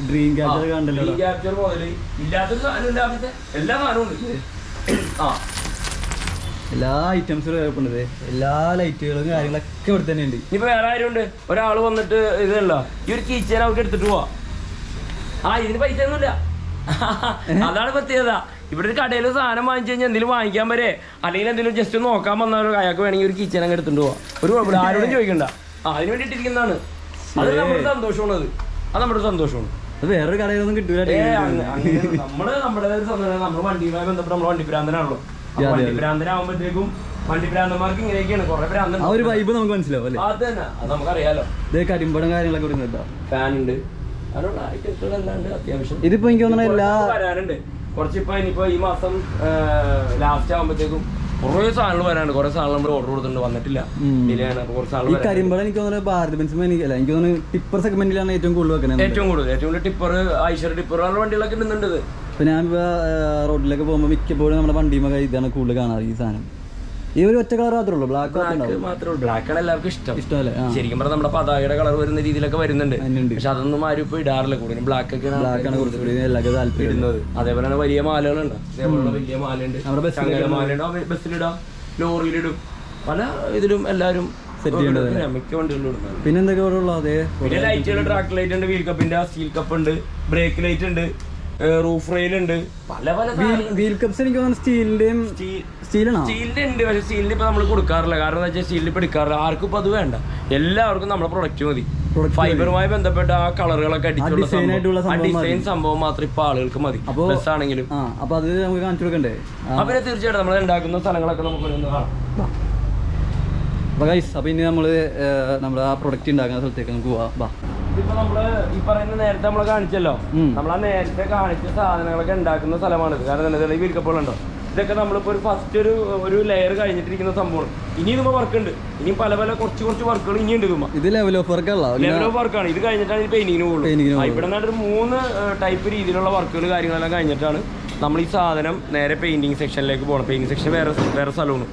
ഡ്രീം ക്യാപ്ചർ കണ്ടല്ലോ. ക്യാപ്ചർ മുതൽ ഇല്ലാത്തൊരു സാധനം ഇല്ലാത്ത എല്ലാ സാധനവും ഉണ്ട്. എല്ലാ ഐറ്റംസും ഉണ്ട്, എല്ലാ ലൈറ്റുകളും കാര്യങ്ങളൊക്കെ ഇവിടെ തന്നെ ഉണ്ട്. ഇനിയിപ്പോ വേറെ ആരും ഉണ്ട്, ഒരാൾ വന്നിട്ട് ഇതല്ല ഈ ഒരു കീച്ചേൻ അവർക്ക് എടുത്തിട്ട് പോവാ, ഇതിന് പൈസ ഒന്നുമില്ല. അതാണ് പ്രത്യേകത. ഇവിടെ ഒരു കടയിൽ സാധനം വാങ്ങിച്ചു കഴിഞ്ഞാൽ എന്തെങ്കിലും വാങ്ങിക്കാൻ വരെ അല്ലെങ്കിൽ എന്തെങ്കിലും ജസ്റ്റ് നോക്കാൻ വന്നവരോ അയാൾക്ക് വേണമെങ്കിൽ ഒരു കിച്ചൻ അങ്ങ് എടുത്തിട്ട് പോവാം, ഒരു കുഴപ്പമില്ല, ആരോടും ചോദിക്കണ്ട. അതിന് വേണ്ടിയിട്ടിരിക്കുന്നതാണ്. അത് നമ്മുടെ സന്തോഷമാണത്, അത് നമ്മുടെ സന്തോഷമാണ്. വേറൊരു കടയിലൊന്നും കിട്ടൂല. നമ്മുടെ വണ്ടിയുമായി ബന്ധപ്പെട്ട് നമ്മൾ വണ്ടിഭ്രാന്തനാണല്ലോ. വണ്ടിഭ്രാന്തനാകുമ്പോഴത്തേക്കും വണ്ടിഭ്രാന്തന്മാർക്ക് ഇങ്ങനെയൊക്കെയാണ് കുറെ ഭ്രാന്തൻ. ആ ഒരു വൈബ് നമുക്ക് മനസ്സിലാവും അല്ലേ. അത് തന്നെ, അത് നമുക്കറിയാലോ. കരിമ്പടം കാര്യങ്ങളൊക്കെ വരുന്നുണ്ടോ, ഫാൻ ഉണ്ട്, അതിനുള്ള ഐറ്റംസുകളല്ലാണ്ട് അത്യാവശ്യം ഇതിപ്പോ എനിക്ക് തോന്നുന്നു എല്ലാ വരാനുണ്ട്. കുറച്ചിപ്പോ ഇനിയിപ്പോ ഈ മാസം ലാസ്റ്റ് ആകുമ്പോഴത്തേക്കും കുറേ സാധനങ്ങൾ വരാനുണ്ട്. കുറെ സാധനങ്ങൾ നമ്മൾ ഓർഡർ കൊടുത്തിട്ടുണ്ട്, വന്നിട്ടില്ല, ഡിലേ ആണ്. കുറച്ച് സാധനങ്ങൾ ഈ കരിമ്പടം എനിക്ക് തോന്നുന്നത് ഭാരത് ബെൻസ് അല്ല, എനിക്ക് തോന്നുന്നു ടിപ്പർ സെഗ്മെന്റിലാണ് ഏറ്റവും കൂടുതൽ വെക്കുന്നത്. ഏറ്റവും കൂടുതൽ ടിപ്പർ, ഐശ്വര്യ ടിപ്പർ വണ്ടികളൊക്കെ ഇടുന്നുണ്ട്. ഇപ്പൊ ഞാൻ റോഡിലൊക്കെ പോകുമ്പോൾ മിക്കപ്പോഴും നമ്മുടെ വണ്ടിയുമൊക്കെ ഇതാണ് കൂടുതൽ കാണാറ് ഈ സാധനം. ഈ ഒരു ഒറ്റ കളർ മാത്രമേ ഉള്ളൂ, ബ്ലാക്ക് മാത്രമേ ഉള്ളൂ. ബ്ലാക്ക് ആണ് എല്ലാവർക്കും ഇഷ്ടമല്ലേ. ശരിക്കും പറഞ്ഞാൽ നമ്മുടെ പതാകയുടെ കളർ വരുന്ന രീതിയിലൊക്കെ വരുന്നുണ്ട്, പക്ഷെ അതൊന്നും ആരും ഇപ്പൊ ഇടാറില്ല. കൂടുതലും ബ്ലാക്ക് ഒക്കെയാണ് ഇടുന്നത്. അതേപോലെ തന്നെ വലിയ മാലകളുണ്ട്, അതേപോലെ വലിയ മാലയുണ്ട്, മാലയുണ്ട്, ബസ്സിലിടാം, ലോറിയിലിടും, പല ഇതിലും എല്ലാവരും മിക്ക വണ്ടികളിലും. പിന്നെ എന്തൊക്കെ പിന്നെ ലൈറ്റുകൾ, ട്രാക്ക് ലൈറ്റ് ഉണ്ട്, വീൽ കപ്പിന്റെ സ്റ്റീൽ കപ്പ് ഉണ്ട്, ബ്രേക്ക് ലൈറ്റ് ഉണ്ട്, റൂഫ് റെയിൽ ഉണ്ട്, പല പല വീൽ കപ്സ് എനിക്ക് തോന്നുന്നു സ്റ്റീലിന്റെ ഉണ്ട്. പക്ഷെ സ്റ്റീലിന് ഇപ്പൊ നമ്മൾ കൊടുക്കാറില്ല, കാരണം എന്താ വെച്ചാൽ സ്റ്റീലിൽ ഇപ്പൊ എടുക്കാറില്ല, ആർക്കും ഇപ്പൊ അത് വേണ്ട. എല്ലാവർക്കും നമ്മുടെ പ്രൊഡക്റ്റ് മതി. ഫൈബറുമായി ബന്ധപ്പെട്ട ആ കളറുകളൊക്കെ അടിച്ചുള്ള ഡിസൈൻ സംഭവം മാത്രം ഇപ്പൊ ആളുകൾക്ക് മതി. ബസ് ആണെങ്കിലും അപ്പൊ അത് നമുക്ക് കാണിച്ചു കൊടുക്കണ്ടേ. പിന്നെ തീർച്ചയായിട്ടും നമ്മൾ ഉണ്ടാക്കുന്ന സ്ഥലങ്ങളൊക്കെ നമുക്ക് കാണാം. അപ്പൊ ഇനി നമ്മള് ആ പ്രൊഡക്റ്റ് ഉണ്ടാക്കുന്ന സ്ഥലത്തേക്ക് നമുക്ക് പോവാം. ഇതിപ്പോ നമ്മള് ഈ പറയുന്ന നേരത്തെ നമ്മള് കാണിച്ചല്ലോ, നമ്മൾ ആ നേരത്തെ കാണിച്ച സാധനങ്ങളൊക്കെ ഉണ്ടാക്കുന്ന സ്ഥലമാണിത്. കാരണം ഈ വീൽക്കപ്പുകളുണ്ടോ, ഇതൊക്കെ നമ്മളിപ്പോ ഒരു ഫസ്റ്റ് ഒരു ലെയർ കഴിഞ്ഞിട്ടിരിക്കുന്ന സംഭവമാണ്. ഇനി ഇതുമ്പോ വർക്ക് ഉണ്ട്, ഇനിയും പല പല കുറച്ച് വർക്കുകൾ ഇനിയുണ്ട്. ഇത് ലെവൽ ഓഫ് വർക്കാണ്. ഇത് കഴിഞ്ഞിട്ടാണ് ഈ പെയിന്റിങ്ങിന് പോകുന്നത്. ഇവിടെ നിന്നൊരു 3 ടൈപ്പ് രീതിയിലുള്ള വർക്കുകൾ കാര്യങ്ങളെല്ലാം കഴിഞ്ഞിട്ടാണ് നമ്മൾ ഈ സാധനം നേരെ പെയിന്റിങ് സെക്ഷനിലേക്ക് പോകണം. പെയിന്റിങ് സെക്ഷൻ വേറെ സ്ഥലമാണ്.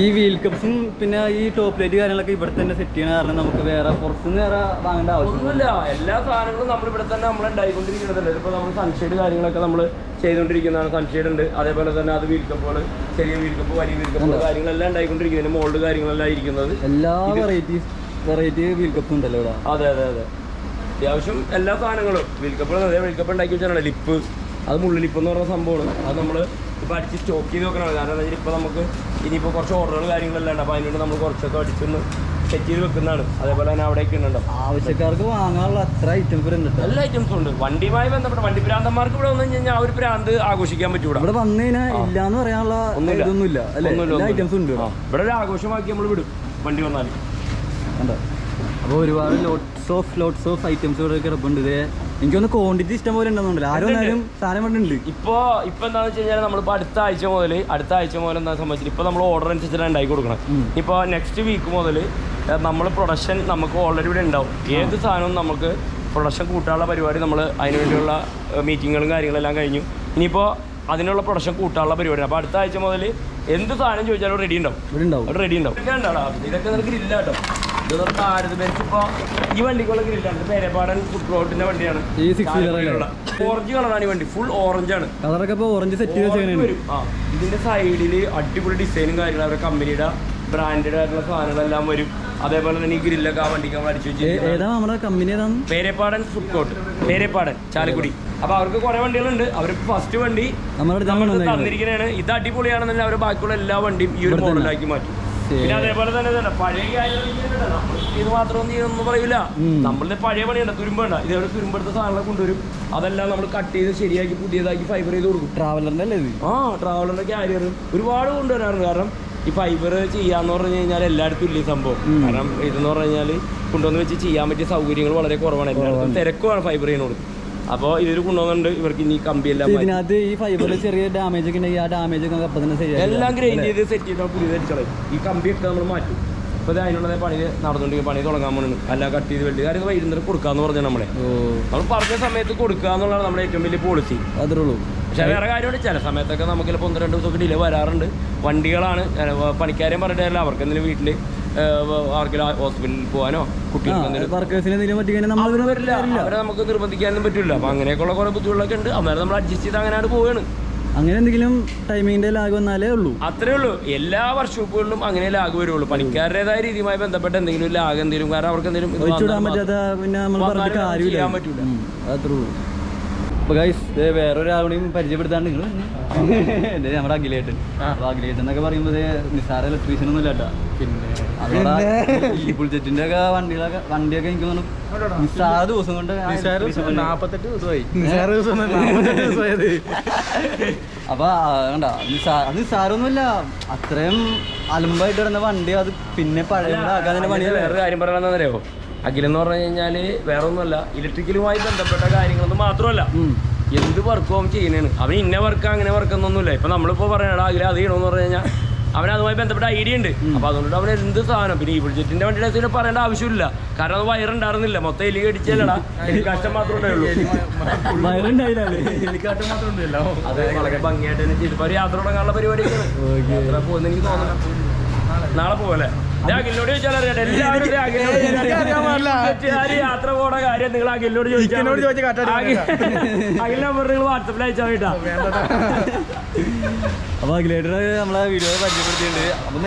ഈ വീൽ കപ്സും പിന്നെ ഈ ടോപ്പ് ലൈറ്റ് കാര്യങ്ങളൊക്കെ ഇവിടെ തന്നെ സെറ്റ് ചെയ്യണ കാരണം നമുക്ക് വേറെ പുറത്തുനിന്ന് വേറെ വാങ്ങേണ്ട ആവശ്യമൊന്നുമില്ല. എല്ലാ സാധനങ്ങളും നമ്മൾ ഇവിടെ തന്നെ നമ്മൾ ഉണ്ടായിക്കൊണ്ടിരിക്കുന്നതല്ലേ. ഇപ്പോൾ നമ്മൾ സൺഷെയ്ഡ് കാര്യങ്ങളൊക്കെ നമ്മൾ ചെയ്തുകൊണ്ടിരിക്കുന്നതാണ്. സൺഷെയ്ഡ് ഉണ്ട്, അതേപോലെ തന്നെ അത് വീൽ കപ്പുകൾ, ചെറിയ വീൽ കപ്പ്, വലിയ വീൽ കപ്പ് കാര്യങ്ങളെല്ലാം ഉണ്ടായിക്കൊണ്ടിരിക്കുന്നത്. മോൾഡ് കാര്യങ്ങളെല്ലാം ഇരിക്കുന്നത് എല്ലാ വെറൈറ്റി വീൽ കപ്പും ഉണ്ടല്ലോ ഇവിടെ. അതെ അത്യാവശ്യം എല്ലാ സാധനങ്ങളും വീൽ കപ്പുകൾ. അതേ വീൽ കപ്പ് ഉണ്ടാക്കി വെച്ചാൽ ലിപ്പ്, അത് മുള്ളിലിപ്പ് എന്ന് പറഞ്ഞ സംഭവമാണ്. അത് നമ്മൾ ഇപ്പോൾ അടിച്ച് സ്റ്റോക്ക് ചെയ്ത് വെക്കണം. കാരണം എന്താ വെച്ചാൽ ഇപ്പോൾ നമുക്ക് ഇനിയിപ്പോൾ കുറച്ച് ഓർഡറുകൾ കാര്യങ്ങളെല്ലാം ഉണ്ട്. അപ്പോൾ അതിനുവേണ്ടി നമ്മൾ കുറച്ചൊക്കെ അടിച്ചൊന്ന് സെറ്റ് ചെയ്ത് വെക്കുന്നതാണ്. അതേപോലെ തന്നെ അവിടെയൊക്കെ ഉണ്ടോ ആവശ്യക്കാർക്ക് വാങ്ങാനുള്ള അത്ര ഐറ്റംസ് വരുന്നുണ്ട്. എല്ലാ ഐറ്റംസും ഉണ്ട്. വണ്ടിയുമായി ബന്ധപ്പെട്ട വണ്ടി ഭ്രാന്തന്മാർക്ക് ഇവിടെ വന്നു കഴിഞ്ഞാൽ ആ ഒരു ഭ്രാന്ത് ആഘോഷിക്കാൻ പറ്റൂടാ. ഇവിടെ വന്നു കഴിഞ്ഞാൽ ഇല്ലാന്ന് പറയാനുള്ള ഒന്നുമില്ല. ഐറ്റംസ് ഉണ്ട് ഇവിടെ. ഒരു ആഘോഷമാക്കി നമ്മൾ വിടും വണ്ടി വന്നാൽ. കണ്ടോ, അപ്പോൾ ഒരുപാട് ലോട്ട്സ് ഓഫ് ഐറ്റംസ് ഇവിടെ കിടപ്പുണ്ട്. എനിക്കൊന്ന് ക്വാണ്ടിറ്റി ഇഷ്ടം പോലെ ഉണ്ടെന്നുണ്ടല്ലോ, ആരും സാധനം കൊണ്ടുണ്ട്. ഇപ്പോൾ എന്താണെന്ന് വെച്ച് കഴിഞ്ഞാൽ നമ്മളിപ്പോൾ അടുത്ത ആഴ്ച മുതൽ എന്താ സംബന്ധിച്ചിട്ട് ഇപ്പോൾ നമ്മൾ ഓർഡർ അനുസരിച്ചിട്ട് ഉണ്ടാക്കി കൊടുക്കണം. ഇപ്പോൾ നെക്സ്റ്റ് വീക്ക് മുതൽ നമ്മൾ പ്രൊഡക്ഷൻ നമുക്ക് ഓൾറെഡി ഇവിടെ ഉണ്ടാവും. ഏത് സാധനവും നമുക്ക് പ്രൊഡക്ഷൻ കൂട്ടാനുള്ള പരിപാടി നമ്മൾ അതിനുവേണ്ടിയുള്ള മീറ്റിങ്ങുകളും കാര്യങ്ങളെല്ലാം കഴിഞ്ഞു. ഇനിയിപ്പോൾ അതിനുള്ള പ്രൊഡക്ഷൻ കൂട്ടാനുള്ള പരിപാടി. അപ്പോൾ അടുത്ത ആഴ്ച മുതൽ എന്ത് സാധനം ചോദിച്ചാലും റെഡി ഉണ്ടാവും. ഇതൊക്കെ നിനക്ക് ഇല്ല കേട്ടോ. ഇതൊരു ഭാരത് ബെൻസ്. ഇപ്പോൾ ഈ വണ്ടിക്കുള്ള ഗ്രില്ലാണ് പേരപ്പാടൻ ഫുഡ് പ്ലോട്ടിന്റെ വണ്ടിയാണ്. ഈ 6 വീലർ ഓറഞ്ച് കളറാണ് ഈ വണ്ടി, ഫുൾ ഓറഞ്ച് ആണ് കളറൊക്കെ. ഇപ്പോൾ ഓറഞ്ച് സെറ്റ് വരും. ഇതിന്റെ സൈഡിൽ അടിപൊളി ഡിസൈനും കാര്യങ്ങളും അവരുടെ കമ്പനിയുടെ ബ്രാൻഡഡ് ആയിട്ടുള്ള സാധനങ്ങളെല്ലാം വരും. അതേപോലെ തന്നെ ഈ ഗ്രില്ലൊക്കെ ആ വണ്ടിക്ക് നമ്മൾ അടിച്ചു വെച്ചിരിക്കുന്നത് പേരപ്പാടൻ ഫുഡ് കോർട്ട്, പേരപ്പാടൻ ചാലക്കുടി. അപ്പൊ അവർക്ക് കുറെ വണ്ടികളുണ്ട്. അവർക്ക് ഫസ്റ്റ് വണ്ടി തന്നിരിക്കുന്നതാണ്. ഇത് അടിപൊളിയാണെന്നല്ല അവർ ബാക്കിയുള്ള എല്ലാ വണ്ടിയും ഈ ഒരു മോഡലാക്കി മാറ്റും. പിന്നെ അതേപോലെ തന്നെ പഴയ ഇത് മാത്രമൊന്നും ചെയ്യൊന്നും പറയില്ല. നമ്മളുടെ പഴയ പണിയുണ്ട്, തുരുമ്പണ്ട. ഇതേപോലെ തുരുമ്പെടുത്ത സാധനങ്ങൾ കൊണ്ടുവരും. അതെല്ലാം നമ്മൾ കട്ട് ചെയ്ത് ശരിയാക്കി പുതിയതാക്കി ഫൈബർ ചെയ്ത് കൊടുക്കും. ട്രാവലറിന്റെ അല്ലേ ഇത്? ട്രാവലറിന്റെ ക്യാരിയർ ഒരുപാട് കൊണ്ടുവരാറുണ്ട്. കാരണം ഈ ഫൈബർ ചെയ്യാന്ന് പറഞ്ഞു കഴിഞ്ഞാൽ എല്ലായിടത്തും ഇല്ലേ സംഭവം. കാരണം ഇതെന്ന് പറഞ്ഞു കഴിഞ്ഞാൽ കൊണ്ടുവന്ന് വെച്ച് ചെയ്യാൻ പറ്റിയ സൗകര്യങ്ങൾ വളരെ കുറവാണ്. എല്ലായിടത്തും തിരക്കുമാണ് ഫൈബർ ചെയ്യുന്നത്. അപ്പോൾ ഇതൊരു കൊണ്ടുവന്നുണ്ട്. ഇവർക്ക് ഇനി കമ്പിയെല്ലാം ഈ ഫൈബറിൽ ചെറിയ ഡാമേജ് ഒക്കെ ഉണ്ടെങ്കിൽ ആ ഡാമേജ് ഒക്കെ അപ്പം തന്നെ എല്ലാം ഗ്രൈൻഡ് ചെയ്ത് സെറ്റ് ചെയ്ത് പുതിയത് അടിച്ചളയും. ഈ കമ്പിയൊക്കെ നമ്മൾ മാറ്റും. അപ്പോൾ അതിനുള്ള പണി നടന്നുകൊണ്ടെങ്കിൽ പണി തുടങ്ങാൻ പോകുന്നു. അല്ല കട്ട് ചെയ്ത് വെട്ടി കാര്യം വൈകുന്നേരം കൊടുക്കാന്ന് പറഞ്ഞാൽ നമ്മൾ പറഞ്ഞ സമയത്ത് കൊടുക്കുക എന്നുള്ളതാണ് നമ്മുടെ ഏറ്റവും വലിയ പോളിസി. അതേ ഉള്ളൂ. പക്ഷേ വേറെ കാര്യമുണ്ട്, ചില സമയത്തൊക്കെ നമുക്ക് ചിലപ്പോൾ 1-2 ദിവസമൊക്കെ ഡിലേ വരാറുണ്ട്. വണ്ടികളാണ്, പണിക്കാരെയും പറഞ്ഞിട്ടല്ല. അവർക്ക് എന്തെങ്കിലും വീട്ടിൽ ആർക്കെങ്കിലും ഹോസ്പിറ്റലിൽ പോകാനോ കുട്ടികൾക്ക് വരില്ല, അവരെ നമുക്ക് നിർബന്ധിക്കാനൊന്നും പറ്റില്ല. അപ്പോൾ അങ്ങനെയൊക്കെയുള്ള കുറേ ബുദ്ധിമുട്ടൊക്കെ ഉണ്ട്. അന്നേരം നമ്മൾ അഡ്ജസ്റ്റ് ചെയ്ത് അങ്ങനെയാണ് പോവുകയാണ്. അങ്ങനെ എന്തെങ്കിലും ടൈമിങ്ങിന്റെ ലാഗ് വന്നാലേ ഉള്ളൂ. അത്രേ ഉള്ളൂ. എല്ലാ വർക്ക്ഷോപ്പുകളിലും അങ്ങനെ ലാഗ് വരുള്ളൂ. പണിക്കാരുടേതായ രീതിയുമായി ബന്ധപ്പെട്ട എന്തെങ്കിലും ലാഗ് എന്തെങ്കിലും, കാരണം അവർക്ക് എന്തെങ്കിലും ചെയ്യാൻ പറ്റൂല. അത്രേ ഉള്ളൂ. അപ്പോൾ ഗൈസ് വേറൊരാളെയും പരിചയപ്പെടുത്താണ്ട് നിങ്ങൾ നമ്മുടെ അഖിലേട്ടൻ. അപ്പോൾ അഖിലേട്ടൻ എന്നൊക്കെ പറയുമ്പോൾ നിസാര ഇലക്ട്രീഷ്യൻ ഒന്നും ഇല്ല കേട്ടോ. പിന്നെ ഈ ബുൾജെറ്റിന്റെ ഒക്കെ വണ്ടിയൊക്കെ എനിക്ക് തോന്നുന്നു നിസാര ദിവസം കൊണ്ട് 48 ദിവസമായി. അപ്പൊ കണ്ട അത് നിസാരൊന്നുമില്ല. അത്രയും അലമ്പായിട്ട് കിടന്ന വണ്ടി അത് പിന്നെ പഴയ പണി. വേറെ കാര്യം പറയണമെന്നറിയോ, അഖിലെന്ന് പറഞ്ഞു കഴിഞ്ഞാൽ വേറെ ഒന്നുമല്ല, ഇലക്ട്രിക്കലുമായി ബന്ധപ്പെട്ട കാര്യങ്ങളൊന്നും മാത്രമല്ല എന്ത് വർക്കും അവൻ ചെയ്യുന്നതാണ്. അവൻ ഇന്ന വർക്ക് അങ്ങനെ വർക്കൊന്നുമില്ല. ഇപ്പൊ നമ്മളിപ്പോ പറയണ അഖില അത് ചെയ്യണമെന്ന് പറഞ്ഞു കഴിഞ്ഞാൽ അവൻ അതുമായി ബന്ധപ്പെട്ട ഐഡിയ ഉണ്ട്. അപ്പൊ അതുകൊണ്ട് അവൻ എന്ത് സാധനം, പിന്നെ ഈ ബുൾജെറ്റിന്റെ വണ്ടിയുടെ പറയേണ്ട ആവശ്യമില്ല. കാരണം അത് വയറുണ്ടായിരുന്നില്ല, മൊത്തം എലി കടിച്ചല്ലടാ, എലിക്കാഷ്ടം മാത്രമേ ഉണ്ടായുള്ളൂ. അത് വളരെ ഭംഗിയായിട്ട് തന്നെ ചെയ്തു. ഒരു യാത്ര തുടങ്ങാനുള്ള പരിപാടിയൊക്കെയാണ്. യാത്ര പോകുന്ന എനിക്ക് തോന്നുന്നു നാളെ പോകല്ലേ. അഖിലിനോട് ചോദിച്ചാൽ അറിയാട്ടെ, എല്ലാവരും യാത്ര പോണ കാര്യം നിങ്ങൾ അഖിലിനോട് ചോദിച്ചാൽ അഖിൽ നമ്പർ നിങ്ങൾ വാട്സപ്പിൽ അയച്ചാൽ കേട്ടാ. അപ്പൊ അഖിലേട്ടർ നമ്മളെ വീഡിയോ പരിചയപ്പെടുത്തിയിട്ടുണ്ട്. അപ്പൊ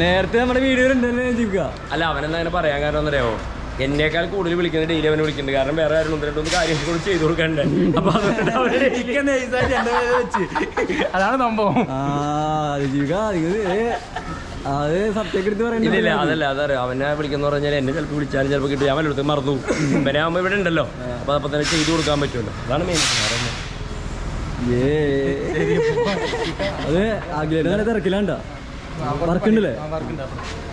നേരത്തെ നമ്മുടെ വീഡിയോയിലുണ്ടല്ലേ ജീവിക്കുക. അല്ല, അവനെന്താ അങ്ങനെ പറയാൻ കാരണം എന്നറിയാമോ, എന്നേക്കാൾ കൂടുതൽ വിളിക്കുന്നത് ഡെയിലി അവനെ വിളിക്കുന്നുണ്ട്. കാരണം വേറെ ആരും 1-2 കാര്യങ്ങൾ കൂടി ചെയ്തു കൊടുക്കണ്ടേ. അപ്പൊ അതാണ് സംഭവം. അത് സത്യം എടുത്ത് പറയുന്നില്ല. അതല്ല, അതറിയാം. അവനെ വിളിക്കുന്ന പറഞ്ഞാൽ എന്നെ ചിലപ്പോൾ വിളിച്ചാലും ചിലപ്പോൾ കിട്ടും. ഞാൻ വല്ലയിടത്ത് മറന്നു പിന്നെ ആകുമ്പോൾ ഇവിടെ ഉണ്ടല്ലോ. അപ്പൊ അപ്പൊ തന്നെ ചെയ്തു കൊടുക്കാൻ പറ്റുമല്ലോ. അതാണ് മെയിൻ. അത് അഖിലേട്ടൻ നല്ല തിരക്കിലാണ്ട വർക്കുണ്ടല്ലേ.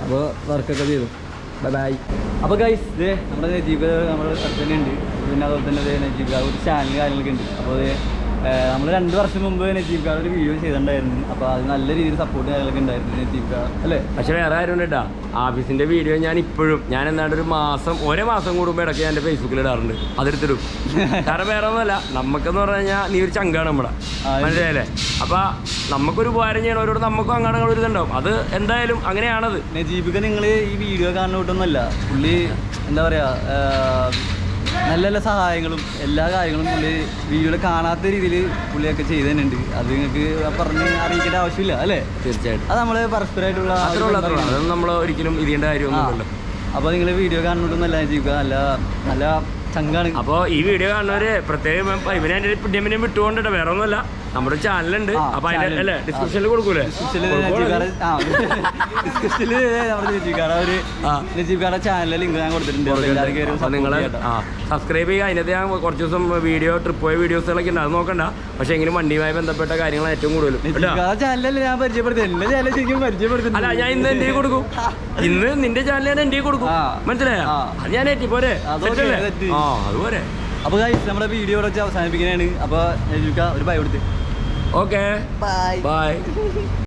അപ്പോൾ വർക്കൊക്കെ ചെയ്തു. ബൈ. അപ്പോൾ ഗൈസ് നമ്മുടെ നജീബ് നമ്മുടെ അടുത്ത് തന്നെ ഉണ്ട്. പിന്നെ അതുപോലെ തന്നെ നജീബ് ഒരു ചാനൽ കാര്യങ്ങളൊക്കെ ഉണ്ട്. അപ്പോൾ നമ്മൾ 2 വർഷം മുമ്പ് നജീബ് കാർ ഒരു വീഡിയോ ചെയ്തിട്ടുണ്ടായിരുന്നു. അപ്പോൾ അത് നല്ല രീതിയിൽ സപ്പോർട്ട് കാര്യങ്ങളൊക്കെ ഉണ്ടായിരുന്നു നജീബ് കാർ അല്ലേ. പക്ഷേ വേറെ കാര്യം കേട്ടാ, ആഫീസിന്റെ വീഡിയോ ഞാൻ എന്താണ്ട് ഓരോ മാസം കൂടുമ്പോൾ ഇടയ്ക്ക് ഞാൻ എൻ്റെ ഫേസ്ബുക്കിൽ ഇടാറുണ്ട്. അതെടുത്തിടും. കാരണം വേറെ ഒന്നുമല്ല, നമുക്കെന്ന് പറഞ്ഞു കഴിഞ്ഞാൽ നീ ഒരു ചങ്കാണ് നമ്മുടെ, മനസ്സിലായല്ലേ. അപ്പൊ നമുക്കൊരു ഉപകാരം ചെയ്യണവരോട് നമുക്കും അങ്ങോട്ട് ഒരു ഇതുണ്ടാവും. അത് എന്തായാലും അങ്ങനെയാണത്. നജീബിക്ക് നിങ്ങൾ ഈ വീഡിയോ കാണുന്ന കൂട്ടൊന്നുമല്ല, പുള്ളി എന്താ പറയാ നല്ല നല്ല സഹായങ്ങളും എല്ലാ കാര്യങ്ങളും പുള്ളി വീഡിയോയിൽ കാണാത്ത രീതിയിൽ പുള്ളിയൊക്കെ ചെയ്ത് തന്നെ ഉണ്ട്. അത് നിങ്ങൾക്ക് പറഞ്ഞ് അറിയിക്കേണ്ട ആവശ്യമില്ല അല്ലേ. തീർച്ചയായിട്ടും അത് നമ്മൾ പരസ്പരമായിട്ടുള്ള അതൊന്നും നമ്മൾ ഒരിക്കലും ഇരിക്കേണ്ട കാര്യമൊന്നുമില്ലല്ലോ. അപ്പോൾ നിങ്ങൾ വീഡിയോ കാണുന്നതൊന്നല്ല ജീവിക്കുക, നല്ല നല്ല ചങ്കാണ്. അപ്പോൾ ഈ വീഡിയോ കാണുന്നവര് പ്രത്യേകം ഇവനെ എൻ്റെ പിടിയമ്പിനെയും വിട്ടുകൊണ്ടിട്ട് വേറെ ഒന്നുമല്ല, നമ്മുടെ ചാനലുണ്ട്. അപ്പൊ അതിന്റെ അല്ലേ ഡിസ്ക്രിപ്ഷനിൽ കൊടുക്കൂലേ. നജീബ്കാരുടെ ചാനലിൽ ലിങ്ക് ഞാൻ കൊടുത്തിട്ടുണ്ട്. നിങ്ങൾ സബ്സ്ക്രൈബ് ചെയ്യുക. അതിനകത്ത് ഞാൻ കുറച്ച് ദിവസം വീഡിയോ ട്രിപ്പ് പോയ വീഡിയോസുകളൊക്കെ ഉണ്ട്, അത് നോക്കണ്ട. പക്ഷെ എങ്കിലും വണ്ടിയുമായി ബന്ധപ്പെട്ട കാര്യങ്ങൾ ഏറ്റവും കൂടുതലും ചാനലല്ലേ ഞാൻ പരിചയപ്പെടുത്തി. അല്ല, ഞാൻ ഇന്ന് എൻ്റെ കൊടുക്കും. ഇന്ന് നിന്റെ ചാനൽ ഞാൻ എൻ്റെ കൊടുക്കും, മനസ്സിലായോ. അത് ഞാൻ ഏറ്റി പോരെ. അതുപോലെ. അപ്പോൾ നമ്മുടെ വീഡിയോ വെച്ച് അവസാനിപ്പിക്കുന്നതാണ്. അപ്പോൾ ഒരു ബൈ കൊടുത്ത്. Okay, by.